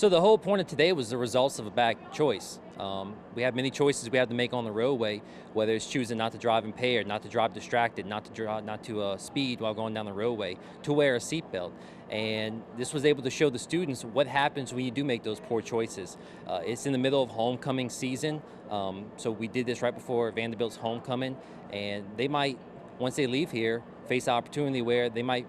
So the whole point of today was the results of a bad choice. We have many choices we have to make on the roadway, whether it's choosing not to drive impaired, not to drive distracted, not to speed while going down the roadway, to wear a seatbelt. And this was able to show the students what happens when you do make those poor choices. It's in the middle of homecoming season, so we did this right before Vandebilt's homecoming, and they might, once they leave here, face the opportunity where they might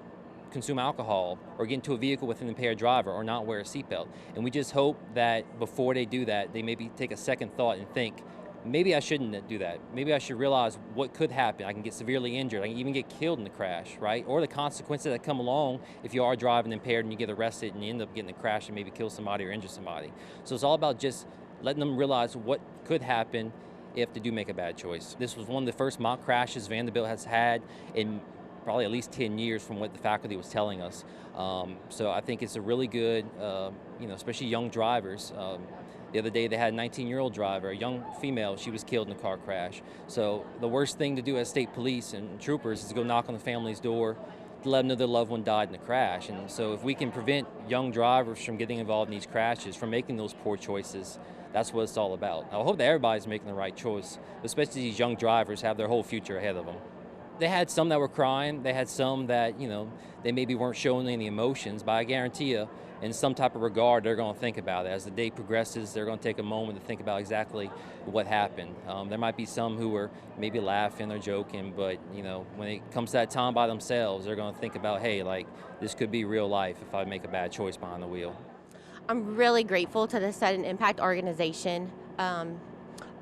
consume alcohol or get into a vehicle with an impaired driver or not wear a seatbelt. And we just hope that before they do that, they maybe take a second thought and think, maybe I shouldn't do that. Maybe I should realize what could happen. I can get severely injured. I can even get killed in the crash, right? Or the consequences that come along if you are driving impaired and you get arrested and you end up getting a crash and maybe kill somebody or injure somebody. So it's all about just letting them realize what could happen if they do make a bad choice. This was one of the first mock crashes Vandebilt has had in probably at least 10 years from what the faculty was telling us. So I think it's a really good, especially young drivers. The other day they had a 19-year-old driver, a young female, she was killed in a car crash. So the worst thing to do as state police and troopers is to go knock on the family's door to let them know their loved one died in a crash. And so if we can prevent young drivers from getting involved in these crashes, from making those poor choices, that's what it's all about. I hope that everybody's making the right choice, especially these young drivers have their whole future ahead of them. They had some that were crying. They had some that, they maybe weren't showing any emotions, but I guarantee you, in some type of regard, they're going to think about it. As the day progresses, they're going to take a moment to think about exactly what happened. There might be some who were maybe laughing or joking, but, when it comes to that time by themselves, they're going to think about, hey, like, this could be real life if I make a bad choice behind the wheel. I'm really grateful to the Sudden Impact organization.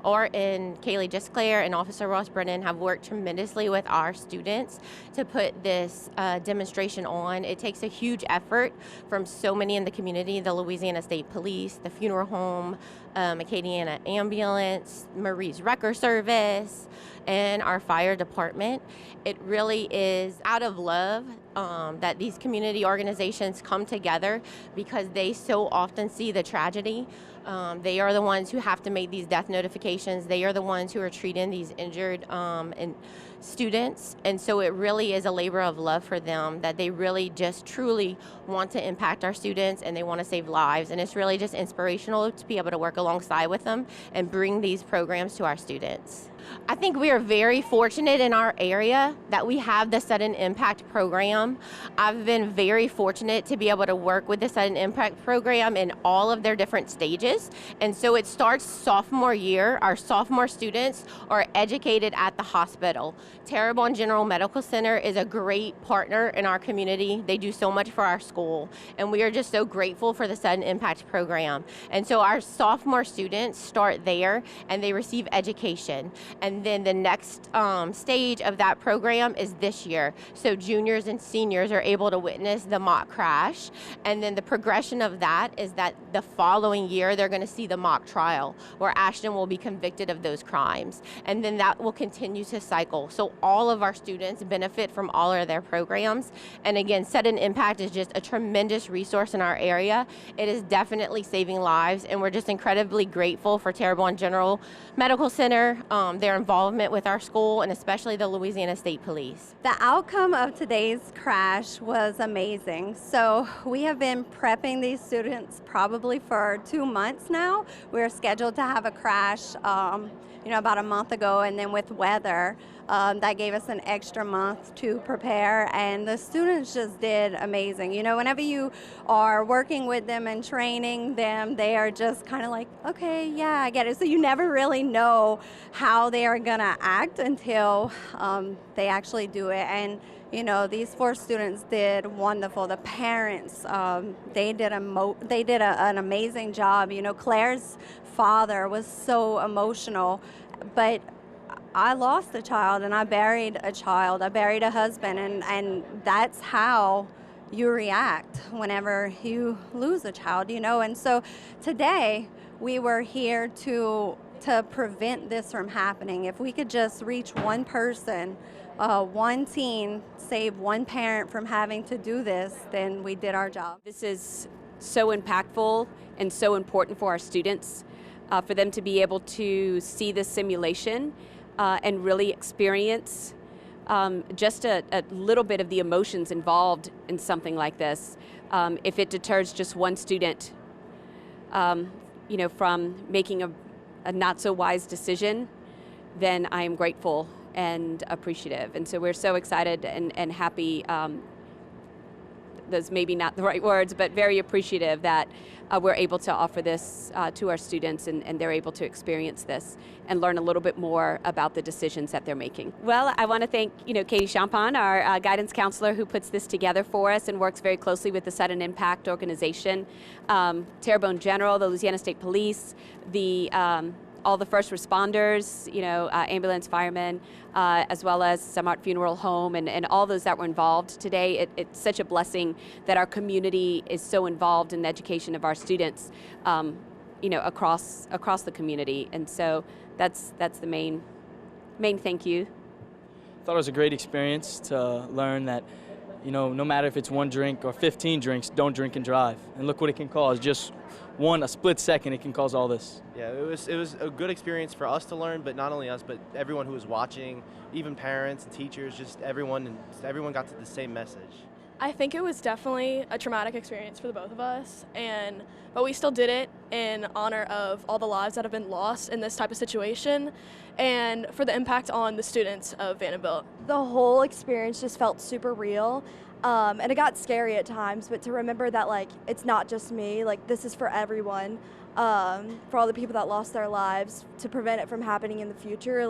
And Kaylee Gisclair and Officer Ross Brennan have worked tremendously with our students to put this demonstration on. It takes a huge effort from so many in the community, the Louisiana State Police, the funeral home, Acadiana Ambulance, Marie's Wrecker Service, and our fire department. It really is out of love that these community organizations come together because they so often see the tragedy. They are the ones who have to make these death notifications. They are the ones who are treating these injured and students. And so it really is a labor of love for them that they really just truly want to impact our students and they want to save lives. And it's really just inspirational to be able to work alongside with them and bring these programs to our students. I think we are very fortunate in our area that we have the Sudden Impact program. I've been very fortunate to be able to work with the Sudden Impact program in all of their different stages. And so it starts sophomore year. Our sophomore students are educated at the hospital. Terrebonne General Medical Center is a great partner in our community. They do so much for our school. And we are just so grateful for the Sudden Impact program. And so our sophomore students start there and they receive education. And then the next stage of that program is this year. So juniors and seniors are able to witness the mock crash. And then the progression of that is that the following year, they're going to see the mock trial where Ashton will be convicted of those crimes. And then that will continue to cycle. So all of our students benefit from all of their programs. And again, Sudden Impact is just a tremendous resource in our area. It is definitely saving lives. And we're just incredibly grateful for Terrebonne General Medical Center, their involvement with our school, and especially the Louisiana State Police. The outcome of today's crash was amazing. So we have been prepping these students probably for 2 months now. We're scheduled to have a crash about a month ago, and then with weather, that gave us an extra month to prepare, and the students just did amazing. Whenever you are working with them and training them, they are just kind of like, okay, yeah, I get it. So you never really know how they are gonna act until they actually do it. And these 4 students did wonderful. The parents, they did an amazing job. Claire's father was so emotional, but I lost a child and I buried a child. I buried a husband, and that's how you react whenever you lose a child, And so today we were here to prevent this from happening. If we could just reach one person, one teen, save one parent from having to do this, then we did our job. This is so impactful and so important for our students, for them to be able to see this simulation and really experience just a little bit of the emotions involved in something like this. If it deters just one student from making a not so wise decision, then I am grateful and appreciative. And so we're so excited and happy. Those maybe not the right words, but very appreciative that we're able to offer this to our students, and they're able to experience this and learn a little bit more about the decisions that they're making. Well, I want to thank Katie Champon, our guidance counselor, who puts this together for us and works very closely with the Sudden Impact organization, Terrebonne General, the Louisiana State Police, all the first responders, ambulance, firemen, as well as Samart Funeral Home, and all those that were involved today. It's such a blessing that our community is so involved in the education of our students, across the community. And so that's the main thank you. I thought it was a great experience to learn that, no matter if it's one drink or 15 drinks, don't drink and drive. And look what it can cause. Just a split second, it can cause all this. Yeah, it was a good experience for us to learn, but not only us, but everyone who was watching, even parents and teachers, just everyone got to the same message. I think it was definitely a traumatic experience for the both of us, but we still did it in honor of all the lives that have been lost in this type of situation, and for the impact on the students of Vandebilt. The whole experience just felt super real, and it got scary at times, but to remember that it's not just me, this is for everyone, for all the people that lost their lives, to prevent it from happening in the future.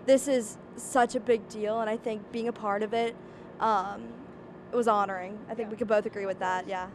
This is such a big deal, and I think being a part of it, it was honoring. I think we could both agree with that, yeah.